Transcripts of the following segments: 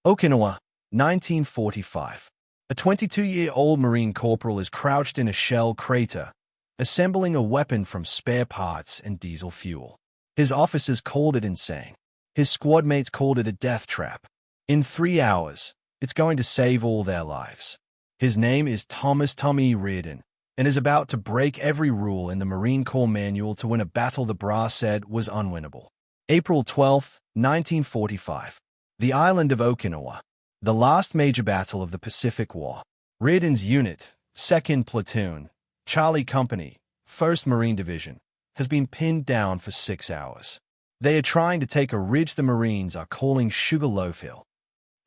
Okinawa, 1945. A 22-year-old Marine corporal is crouched in a shell crater, assembling a weapon from spare parts and diesel fuel. His officers called it insane. His squad mates called it a death trap. In 3 hours, it's going to save all their lives. His name is Thomas Tommy Reardon, and is about to break every rule in the Marine Corps manual to win a battle the brass said was unwinnable. April 12, 1945. The island of Okinawa. The last major battle of the Pacific War. Reardon's unit, 2nd Platoon, Charlie Company, 1st Marine Division, has been pinned down for 6 hours. They are trying to take a ridge the Marines are calling Sugarloaf Hill.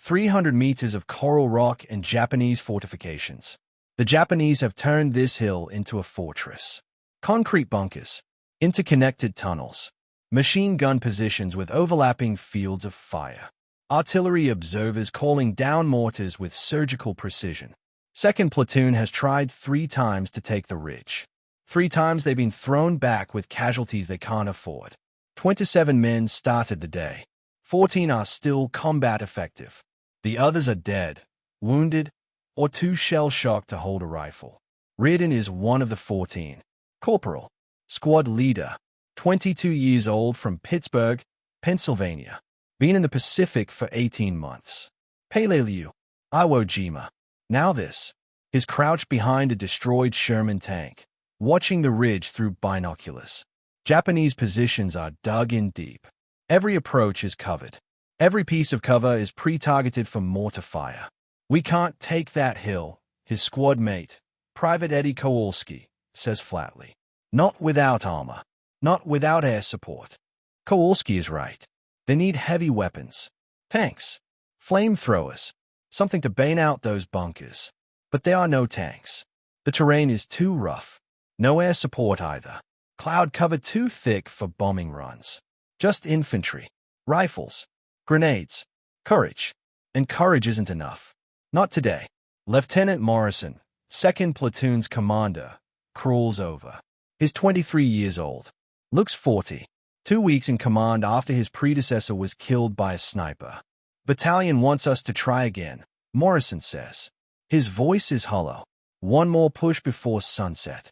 300 meters of coral rock and Japanese fortifications. The Japanese have turned this hill into a fortress. Concrete bunkers, interconnected tunnels, machine gun positions with overlapping fields of fire. Artillery observers calling down mortars with surgical precision. 2nd Platoon has tried 3 times to take the ridge. 3 times they've been thrown back with casualties they can't afford. 27 men started the day. 14 are still combat effective. The others are dead, wounded, or too shell-shocked to hold a rifle. Reardon is one of the 14. Corporal, squad leader, 22 years old from Pittsburgh, Pennsylvania. Been in the Pacific for 18 months. Peleliu, Iwo Jima. Now this. He's crouched behind a destroyed Sherman tank, watching the ridge through binoculars. Japanese positions are dug in deep. Every approach is covered. Every piece of cover is pre-targeted for mortar fire. We can't take that hill, his squad mate, Private Eddie Kowalski, says flatly. Not without armor. Not without air support. Kowalski is right. They need heavy weapons. Tanks. Flamethrowers. Something to bane out those bunkers. But there are no tanks. The terrain is too rough. No air support either. Cloud cover too thick for bombing runs. Just infantry. Rifles. Grenades. Courage. And courage isn't enough. Not today. Lieutenant Morrison, 2nd Platoon's commander, crawls over. He's 23 years old. Looks 40. 2 weeks in command after his predecessor was killed by a sniper. Battalion wants us to try again, Morrison says. His voice is hollow. One more push before sunset.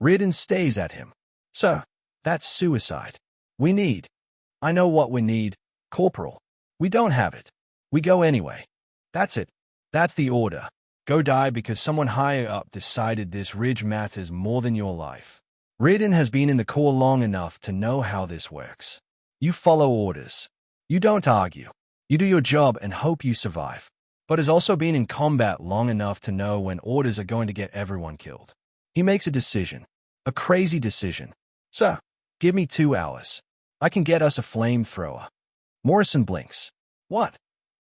Reardon stays at him. Sir, that's suicide. We need. I know what we need, Corporal. We don't have it. We go anyway. That's it. That's the order. Go die because someone higher up decided this ridge matters more than your life. Reardon has been in the Corps long enough to know how this works. You follow orders. You don't argue. You do your job and hope you survive. But has also been in combat long enough to know when orders are going to get everyone killed. He makes a decision. A crazy decision. Sir, give me 2 hours. I can get us a flamethrower. Morrison blinks. What?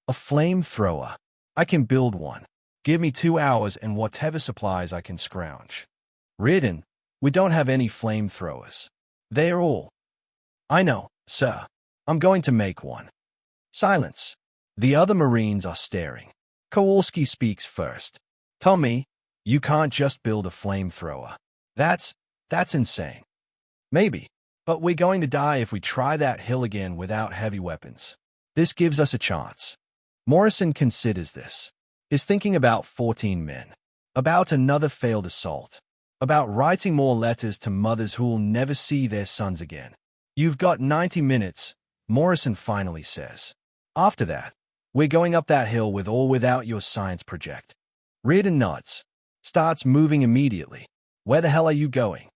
A flamethrower. I can build one. Give me 2 hours and whatever supplies I can scrounge. Reardon, we don't have any flamethrowers. They're all. I know, sir. I'm going to make one. Silence. The other Marines are staring. Kowalski speaks first. Tommy, you can't just build a flamethrower. That's insane. Maybe. But we're going to die if we try that hill again without heavy weapons. This gives us a chance. Morrison considers this. Is thinking about 14 men. About another failed assault. About writing more letters to mothers who'll never see their sons again. You've got 90 minutes, Morrison finally says. After that, we're going up that hill with or without your science project. Reardon nods. Starts moving immediately. Where the hell are you going?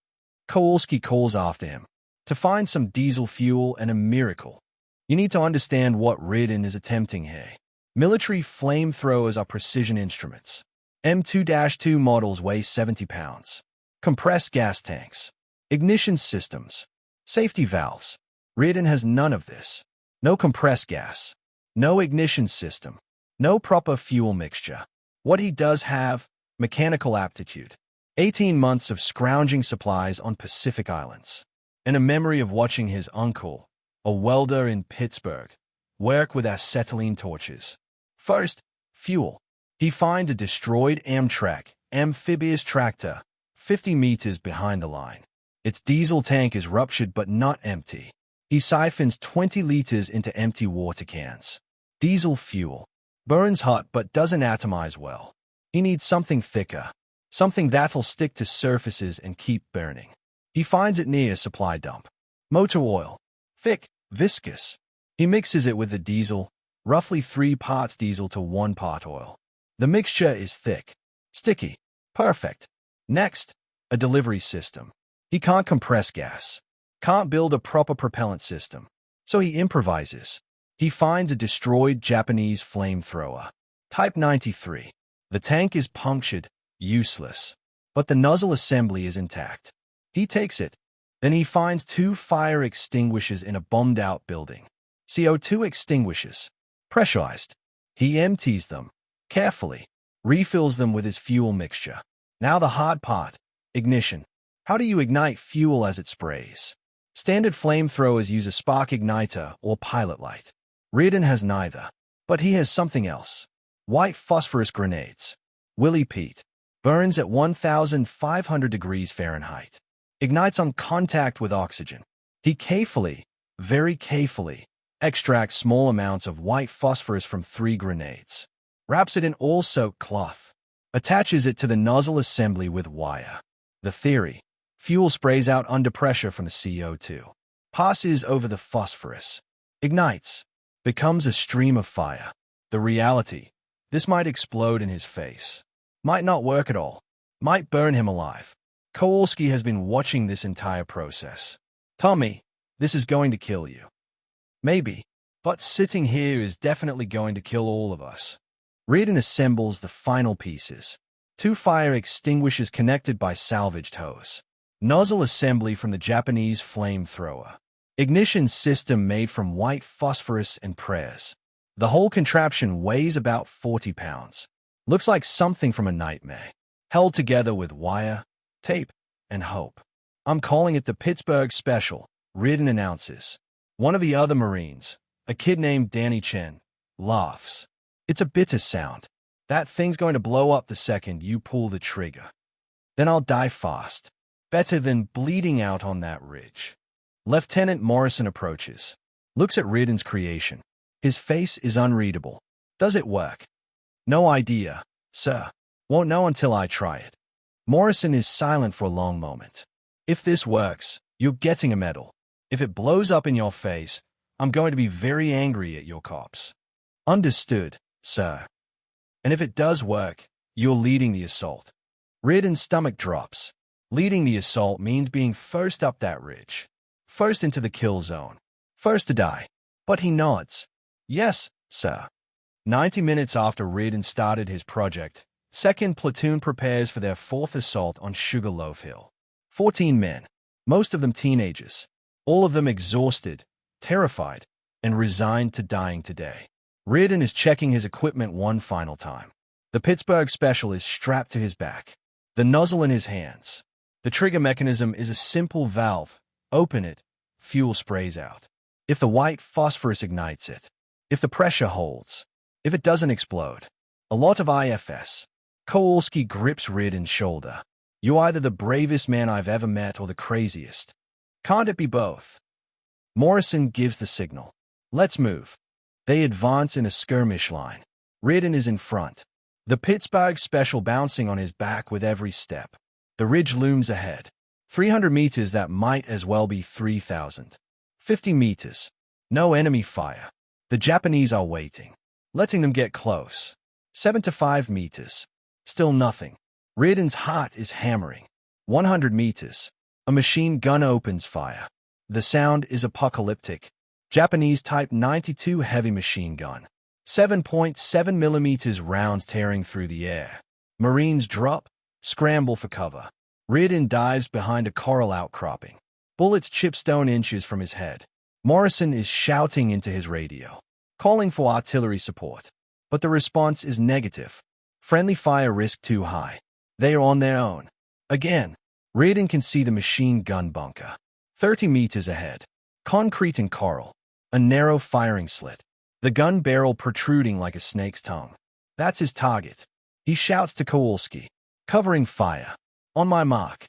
Kowalski calls after him. To find some diesel fuel and a miracle. You need to understand what Reardon is attempting here. Military flamethrowers are precision instruments. M2-2 models weigh 70 pounds. Compressed gas tanks. Ignition systems. Safety valves. Reardon has none of this. No compressed gas. No ignition system. No proper fuel mixture. What he does have, mechanical aptitude. 18 months of scrounging supplies on Pacific Islands. And a memory of watching his uncle, a welder in Pittsburgh, work with acetylene torches. First, fuel. He finds a destroyed Amtrak, amphibious tractor, 50 meters behind the line. Its diesel tank is ruptured but not empty. He siphons 20 liters into empty water cans. Diesel fuel. Burns hot but doesn't atomize well. He needs something thicker, something that'll stick to surfaces and keep burning. He finds it near a supply dump. Motor oil. Thick, viscous. He mixes it with the diesel, roughly 3 parts diesel to 1 part oil. The mixture is thick, sticky, perfect. Next, a delivery system. He can't compress gas, can't build a proper propellant system, so he improvises. He finds a destroyed Japanese flamethrower. Type 93. The tank is punctured, useless, but the nozzle assembly is intact. He takes it. Then he finds 2 fire extinguishers in a bombed-out building. CO2 extinguishers. Pressurized. He empties them, carefully, refills them with his fuel mixture. Now the hard part. Ignition. How do you ignite fuel as it sprays? Standard flamethrowers use a spark igniter or pilot light. Ardennes has neither, but he has something else. White phosphorus grenades. Willie Pete. Burns at 1,500 degrees Fahrenheit. Ignites on contact with oxygen. He carefully, very carefully, extracts small amounts of white phosphorus from 3 grenades. Wraps it in oil-soaked cloth. Attaches it to the nozzle assembly with wire. The theory. Fuel sprays out under pressure from the CO2. Passes over the phosphorus. Ignites. Becomes a stream of fire. The reality. This might explode in his face. Might not work at all. Might burn him alive. Kowalski has been watching this entire process. Tommy, this is going to kill you. Maybe, but sitting here is definitely going to kill all of us. Ardennes assembles the final pieces. 2 fire extinguishers connected by salvaged hose. Nozzle assembly from the Japanese flamethrower. Ignition system made from white phosphorus and prayers. The whole contraption weighs about 40 pounds. Looks like something from a nightmare. Held together with wire, tape, and hope. I'm calling it the Pittsburgh Special, Ardennes announces. One of the other Marines, a kid named Danny Chen, laughs. It's a bitter sound. That thing's going to blow up the second you pull the trigger. Then I'll die fast. Better than bleeding out on that ridge. Lieutenant Morrison approaches. Looks at Ardennes' creation. His face is unreadable. Does it work? No idea, sir. Won't know until I try it. Morrison is silent for a long moment. If this works, you're getting a medal. If it blows up in your face, I'm going to be very angry at your cops. Understood, sir. And if it does work, you're leading the assault. Ardennes' stomach drops. Leading the assault means being first up that ridge. First into the kill zone. First to die. But he nods. Yes, sir. 90 minutes after Ardennes started his project, 2nd Platoon prepares for their 4th assault on Sugarloaf Hill. 14 men, most of them teenagers, all of them exhausted, terrified, and resigned to dying today. Ardennes is checking his equipment one final time. The Pittsburgh Special is strapped to his back, the nozzle in his hands. The trigger mechanism is a simple valve. Open it, fuel sprays out. If the white phosphorus ignites it, if the pressure holds, if it doesn't explode. A lot of IFS. Kowalski grips Ardennes' shoulder. You're either the bravest man I've ever met or the craziest. Can't it be both? Morrison gives the signal. Let's move. They advance in a skirmish line. Ardennes is in front. The Pittsburgh Special bouncing on his back with every step. The ridge looms ahead. 300 meters that might as well be 3,000. 50 meters. No enemy fire. The Japanese are waiting. Letting them get close. 7 to 5 meters. Still nothing. Ardennes' heart is hammering. 100 meters. A machine gun opens fire. The sound is apocalyptic. Japanese Type 92 heavy machine gun. 7.7 millimeters rounds tearing through the air. Marines drop, scramble for cover. Ardennes dives behind a coral outcropping. Bullets chip stone inches from his head. Morrison is shouting into his radio, calling for artillery support. But the response is negative. Friendly fire risk too high. They are on their own. Again, Ardennes can see the machine gun bunker. 30 meters ahead. Concrete and coral. A narrow firing slit. The gun barrel protruding like a snake's tongue. That's his target. He shouts to Kowalski. Covering fire. On my mark.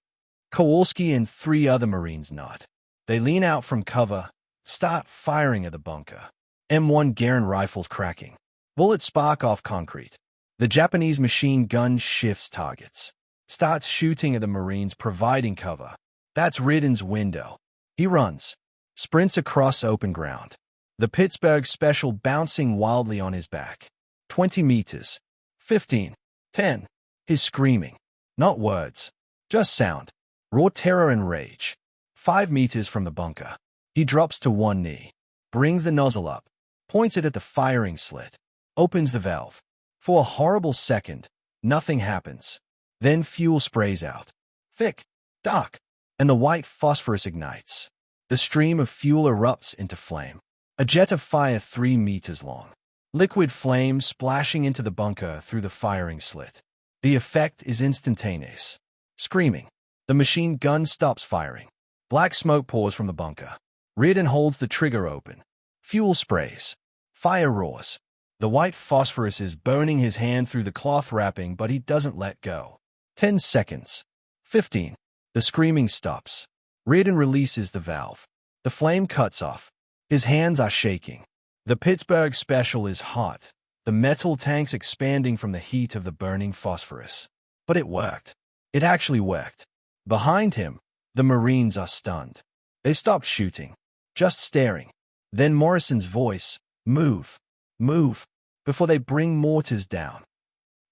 Kowalski and 3 other Marines nod. They lean out from cover, start firing at the bunker. M1 Garand rifles cracking. Bullets spark off concrete. The Japanese machine gun shifts targets. Starts shooting at the Marines, providing cover. That's Ridden's window. He runs. Sprints across open ground. The Pittsburgh Special bouncing wildly on his back. 20 meters. 15. 10. He's screaming. Not words. Just sound. Raw terror and rage. 5 meters from the bunker. He drops to one knee. Brings the nozzle up. Points it at the firing slit. Opens the valve. For a horrible second, nothing happens. Then fuel sprays out. Thick. Dark. And the white phosphorus ignites. The stream of fuel erupts into flame. A jet of fire 3 meters long. Liquid flame splashing into the bunker through the firing slit. The effect is instantaneous. Screaming. The machine gun stops firing. Black smoke pours from the bunker. Ridden holds the trigger open. Fuel sprays. Fire roars. The white phosphorus is burning his hand through the cloth wrapping, but he doesn't let go. 10 seconds. 15. The screaming stops. Ridden releases the valve. The flame cuts off. His hands are shaking. The Pittsburgh Special is hot. The metal tanks expanding from the heat of the burning phosphorus. But it worked. It actually worked. Behind him, the Marines are stunned. They stopped shooting. Just staring. Then Morrison's voice, "Move. Move. Before they bring mortars down."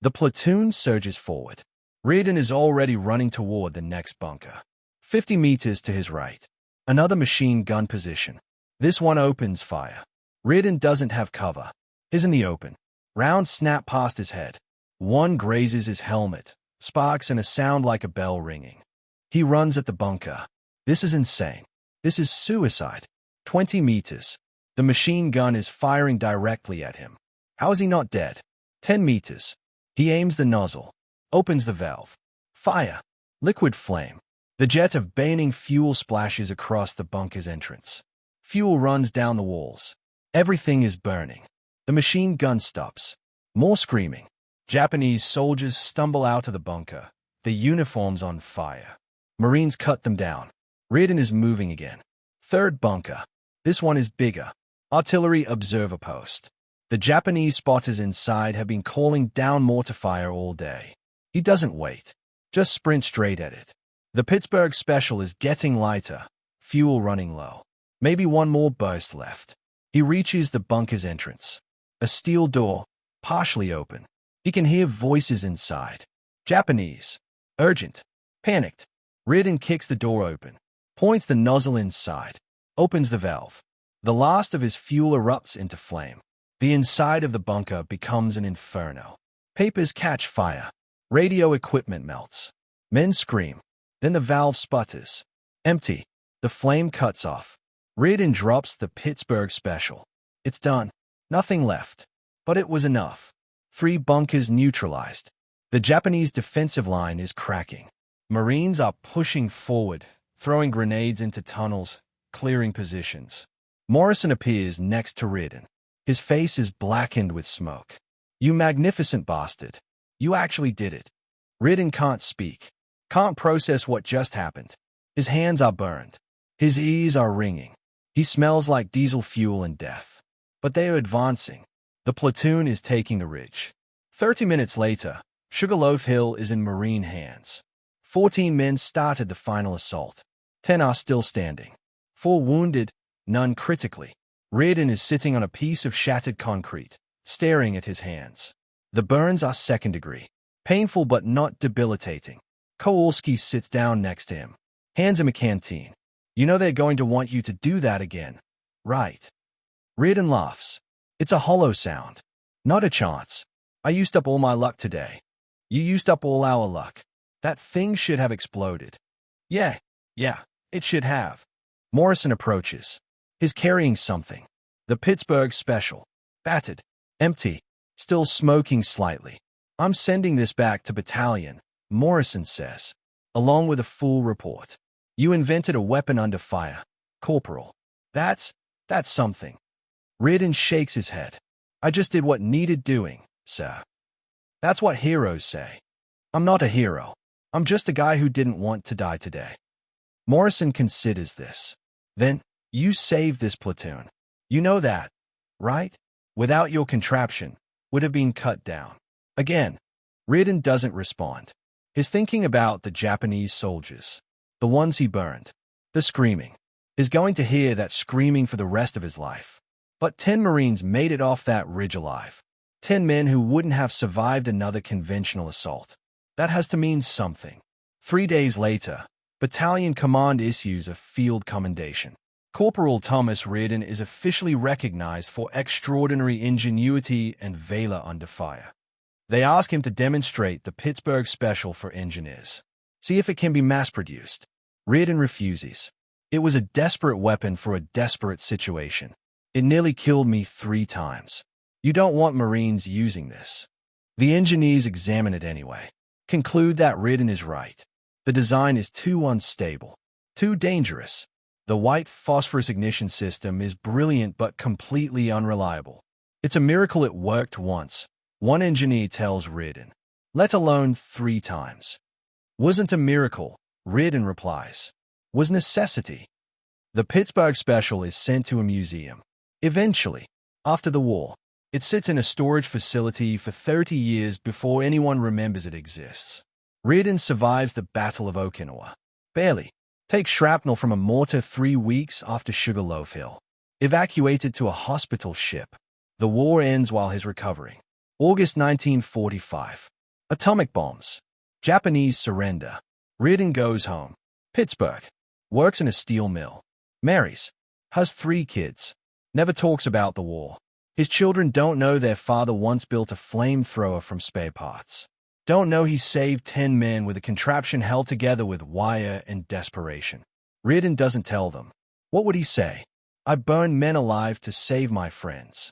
The platoon surges forward. Ridden is already running toward the next bunker. 50 meters to his right. Another machine gun position. This one opens fire. Ridden doesn't have cover. He's in the open. Rounds snap past his head. One grazes his helmet. Sparks and a sound like a bell ringing. He runs at the bunker. This is insane. This is suicide. 20 meters. The machine gun is firing directly at him. How is he not dead? 10 meters. He aims the nozzle. Opens the valve. Fire. Liquid flame. The jet of burning fuel splashes across the bunker's entrance. Fuel runs down the walls. Everything is burning. The machine gun stops. More screaming. Japanese soldiers stumble out of the bunker. The uniforms on fire. Marines cut them down. Ridden is moving again. Third bunker. This one is bigger. Artillery observer post. The Japanese spotters inside have been calling down mortar fire all day. He doesn't wait. Just sprint straight at it. The Pittsburgh Special is getting lighter. Fuel running low. Maybe one more burst left. He reaches the bunker's entrance. A steel door, partially open. He can hear voices inside. Japanese. Urgent. Panicked. Ridden kicks the door open. Points the nozzle inside. Opens the valve. The last of his fuel erupts into flame. The inside of the bunker becomes an inferno. Papers catch fire. Radio equipment melts. Men scream. Then the valve sputters. Empty. The flame cuts off. Ridden drops the Pittsburgh Special. It's done. Nothing left. But it was enough. 3 bunkers neutralized. The Japanese defensive line is cracking. Marines are pushing forward, throwing grenades into tunnels, clearing positions. Morrison appears next to Ridden. His face is blackened with smoke. "You magnificent bastard. You actually did it." Ridden can't speak. Can't process what just happened. His hands are burned. His ears are ringing. He smells like diesel fuel and death. But they are advancing. The platoon is taking the ridge. 30 minutes later, Sugarloaf Hill is in Marine hands. 14 men started the final assault. 10 are still standing. 4 wounded, none critically. Ridden is sitting on a piece of shattered concrete, staring at his hands. The burns are second degree. Painful but not debilitating. Kowalski sits down next to him. Hands him a canteen. "You know they're going to want you to do that again, right?" Ridden laughs. It's a hollow sound. "Not a chance. I used up all my luck today." "You used up all our luck. That thing should have exploded." Yeah, it should have." Morrison approaches. He's carrying something. The Pittsburgh Special. Battered. Empty. Still smoking slightly. "I'm sending this back to battalion," Morrison says, along with a full report. "You invented a weapon under fire, Corporal. That's something." Ridden shakes his head. "I just did what needed doing, sir. That's what heroes say. I'm not a hero. I'm just a guy who didn't want to die today." Morrison considers this. "Then, you saved this platoon. You know that, right? Without your contraption, would have been cut down. Again, Riordan doesn't respond. He's thinking about the Japanese soldiers, the ones he burned. The screaming. He's going to hear that screaming for the rest of his life. But 10 Marines made it off that ridge alive. 10 men who wouldn't have survived another conventional assault. That has to mean something. 3 days later, Battalion Command issues a field commendation. Corporal Thomas Riordan is officially recognized for extraordinary ingenuity and valor under fire. They ask him to demonstrate the Pittsburgh Special for engineers. See if it can be mass-produced. Riordan refuses. It was a desperate weapon for a desperate situation. It nearly killed me 3 times. You don't want Marines using this. The engineers examine it anyway. Conclude that Riordan is right. The design is too unstable, too dangerous. The white phosphorus ignition system is brilliant but completely unreliable. It's a miracle it worked once, one engineer tells Riordan, let alone 3 times. Wasn't a miracle, Riordan replies. Was necessity. The Pittsburgh Special is sent to a museum. Eventually, after the war, it sits in a storage facility for 30 years before anyone remembers it exists. Riordan survives the Battle of Okinawa. Barely. Takes shrapnel from a mortar 3 weeks after Sugarloaf Hill. Evacuated to a hospital ship. The war ends while he's recovering. August 1945. Atomic bombs. Japanese surrender. Riordan goes home. Pittsburgh. Works in a steel mill. Marries. Has 3 kids. Never talks about the war. His children don't know their father once built a flamethrower from spare parts. Don't know he saved 10 men with a contraption held together with wire and desperation. Riordan doesn't tell them. What would he say? I burned men alive to save my friends.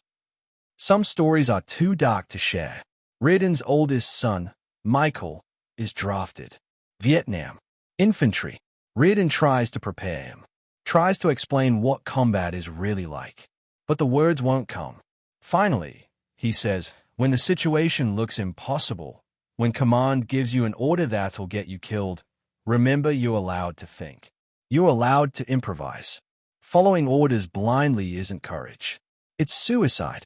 Some stories are too dark to share. Riordan's oldest son, Michael, is drafted. Vietnam. Infantry. Riordan tries to prepare him. Tries to explain what combat is really like. But the words won't come. Finally, he says, when the situation looks impossible, when command gives you an order that'll get you killed, remember you're allowed to think. You're allowed to improvise. Following orders blindly isn't courage. It's suicide.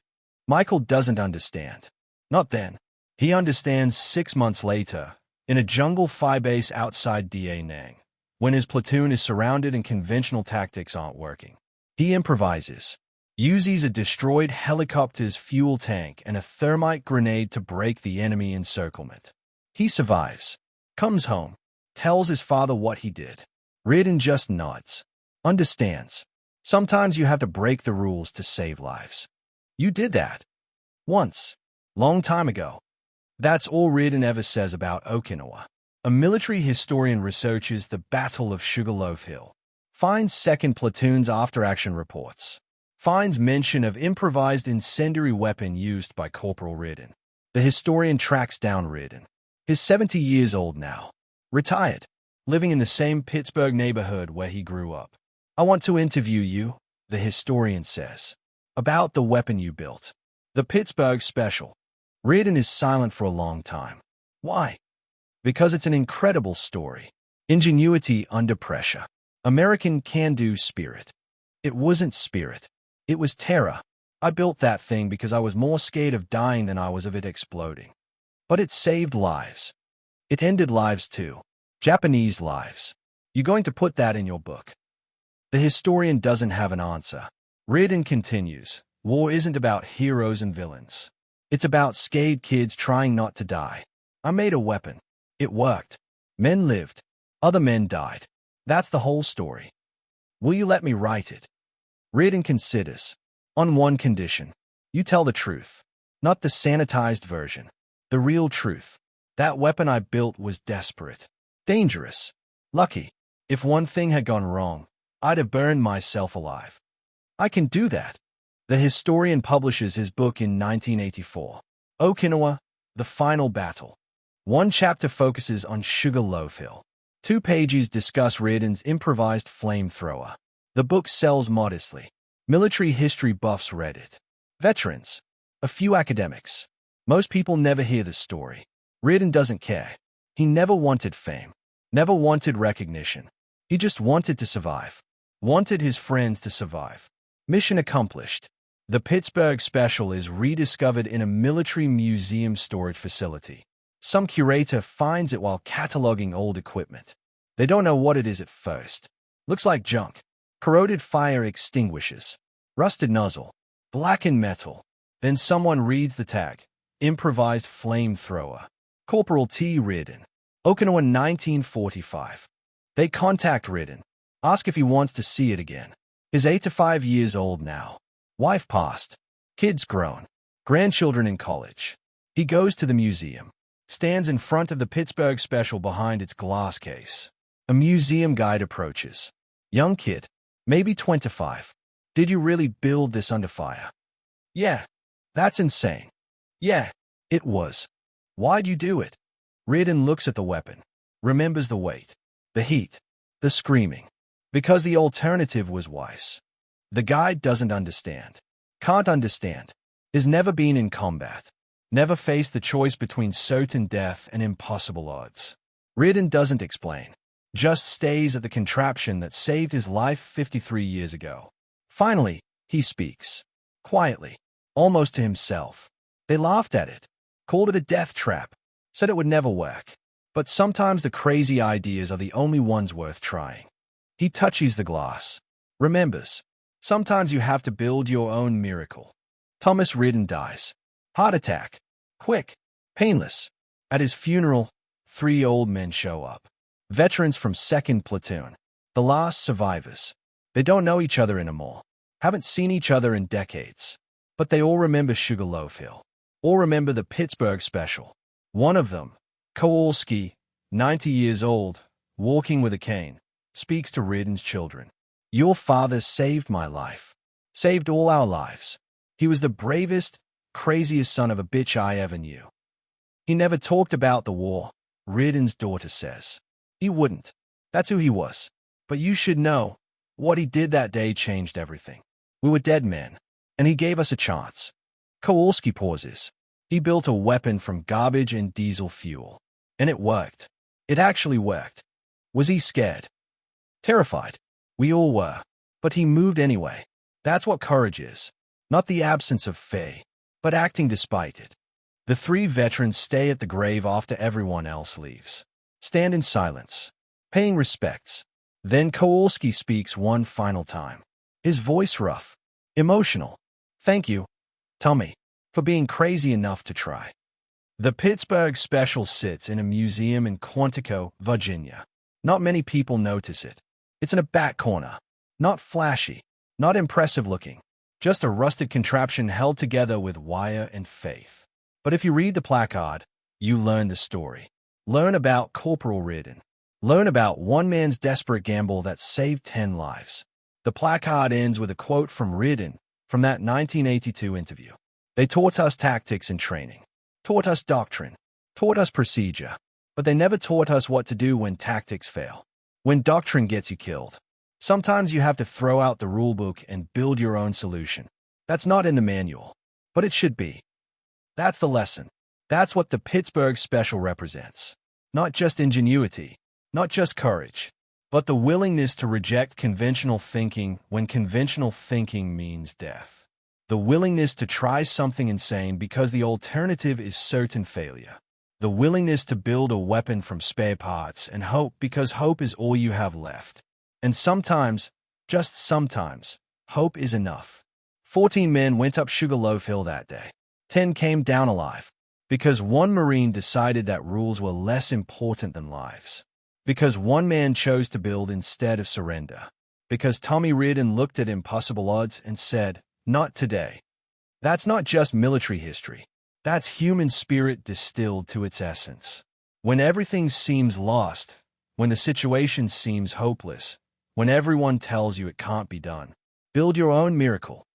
Michael doesn't understand. Not then. He understands 6 months later, in a jungle fire base outside Da Nang, when his platoon is surrounded and conventional tactics aren't working. He improvises. Uses a destroyed helicopter's fuel tank and a thermite grenade to break the enemy encirclement. He survives. Comes home. Tells his father what he did. Riordan just nods. Understands. Sometimes you have to break the rules to save lives. You did that. Once. Long time ago. That's all Riordan ever says about Okinawa. A military historian researches the Battle of Sugarloaf Hill. Finds 2nd Platoon's after-action reports. Finds mention of improvised incendiary weapon used by Corporal Riordan. The historian tracks down Riordan. He's 70 years old now. Retired. Living in the same Pittsburgh neighborhood where he grew up. I want to interview you, the historian says. About the weapon you built. The Pittsburgh Special. Riordan is silent for a long time. Why? Because it's an incredible story. Ingenuity under pressure. American can-do spirit. It wasn't spirit. It was terror. I built that thing because I was more scared of dying than I was of it exploding. But it saved lives. It ended lives too. Japanese lives. You're going to put that in your book. The historian doesn't have an answer. Riordan continues. War isn't about heroes and villains. It's about scared kids trying not to die. I made a weapon. It worked. Men lived. Other men died. That's the whole story. Will you let me write it? Riordan considers. On one condition. You tell the truth. Not the sanitized version. The real truth. That weapon I built was desperate. Dangerous. Lucky. If one thing had gone wrong, I'd have burned myself alive. I can do that. The historian publishes his book in 1984. Okinawa, The Final Battle. 1 chapter focuses on Sugarloaf Hill. 2 pages discuss Riordan's improvised flamethrower. The book sells modestly. Military history buffs read it. Veterans. A few academics. Most people never hear the story. Riordan doesn't care. He never wanted fame. Never wanted recognition. He just wanted to survive. Wanted his friends to survive. Mission accomplished. The Pittsburgh Special is rediscovered in a military museum storage facility. Some curator finds it while cataloging old equipment. They don't know what it is at first. Looks like junk. Corroded fire extinguishers. Rusted nozzle. Blackened metal. Then someone reads the tag. Improvised flamethrower. Corporal T. Reardon. Okinawa 1945. They contact Reardon. Ask if he wants to see it again. He's 85 years old now. Wife passed. Kids grown. Grandchildren in college. He goes to the museum. Stands in front of the Pittsburgh Special behind its glass case. A museum guide approaches. Young kid. Maybe 25. Did you really build this under fire? Yeah. That's insane. Yeah, it was. Why'd you do it? Reardon looks at the weapon. Remembers the weight. The heat. The screaming. Because the alternative was wise. The guide doesn't understand. Can't understand. Has never been in combat. Never faced the choice between certain death and impossible odds. Reardon doesn't explain. Just stays at the contraption that saved his life 53 years ago. Finally, he speaks. Quietly. Almost to himself. They laughed at it. Called it a death trap. Said it would never work. But sometimes the crazy ideas are the only ones worth trying. He touches the glass. Remembers. Sometimes you have to build your own miracle. Thomas Reardon dies. Heart attack. Quick. Painless. At his funeral, 3 old men show up. Veterans from 2nd Platoon. The last survivors. They don't know each other anymore. Haven't seen each other in decades. But they all remember Sugarloaf Hill. All remember the Pittsburgh Special. One of them, Kowalski, 90 years old, walking with a cane, speaks to Reardon's children. Your father saved my life. Saved all our lives. He was the bravest, craziest son of a bitch I ever knew. He never talked about the war, Reardon's daughter says. He wouldn't. That's who he was. But you should know, what he did that day changed everything. We were dead men, and he gave us a chance. Kowalski pauses. He built a weapon from garbage and diesel fuel. And it worked. It actually worked. Was he scared? Terrified. We all were. But he moved anyway. That's what courage is. Not the absence of fear, but acting despite it. The 3 veterans stay at the grave after everyone else leaves. Stand in silence, paying respects. Then Kowalski speaks one final time. His voice rough, emotional. Thank you, Tommy, for being crazy enough to try. The Pittsburgh Special sits in a museum in Quantico, Virginia. Not many people notice it. It's in a back corner. Not flashy, not impressive looking. Just a rusted contraption held together with wire and faith. But if you read the placard, you learn the story. Learn about Corporal Reardon. Learn about one man's desperate gamble that saved 10 lives. The placard ends with a quote from Reardon from that 1982 interview. They taught us tactics and training. Taught us doctrine. Taught us procedure. But they never taught us what to do when tactics fail. When doctrine gets you killed. Sometimes you have to throw out the rulebook and build your own solution. That's not in the manual. But it should be. That's the lesson. That's what the Pittsburgh Special represents. Not just ingenuity, not just courage, but the willingness to reject conventional thinking when conventional thinking means death. The willingness to try something insane because the alternative is certain failure. The willingness to build a weapon from spare parts and hope because hope is all you have left. And sometimes, just sometimes, hope is enough. 14 men went up Sugarloaf Hill that day. 10 came down alive. Because one Marine decided that rules were less important than lives. Because one man chose to build instead of surrender. Because Tommy Reardon looked at impossible odds and said, not today. That's not just military history. That's human spirit distilled to its essence. When everything seems lost, when the situation seems hopeless, when everyone tells you it can't be done, build your own miracle.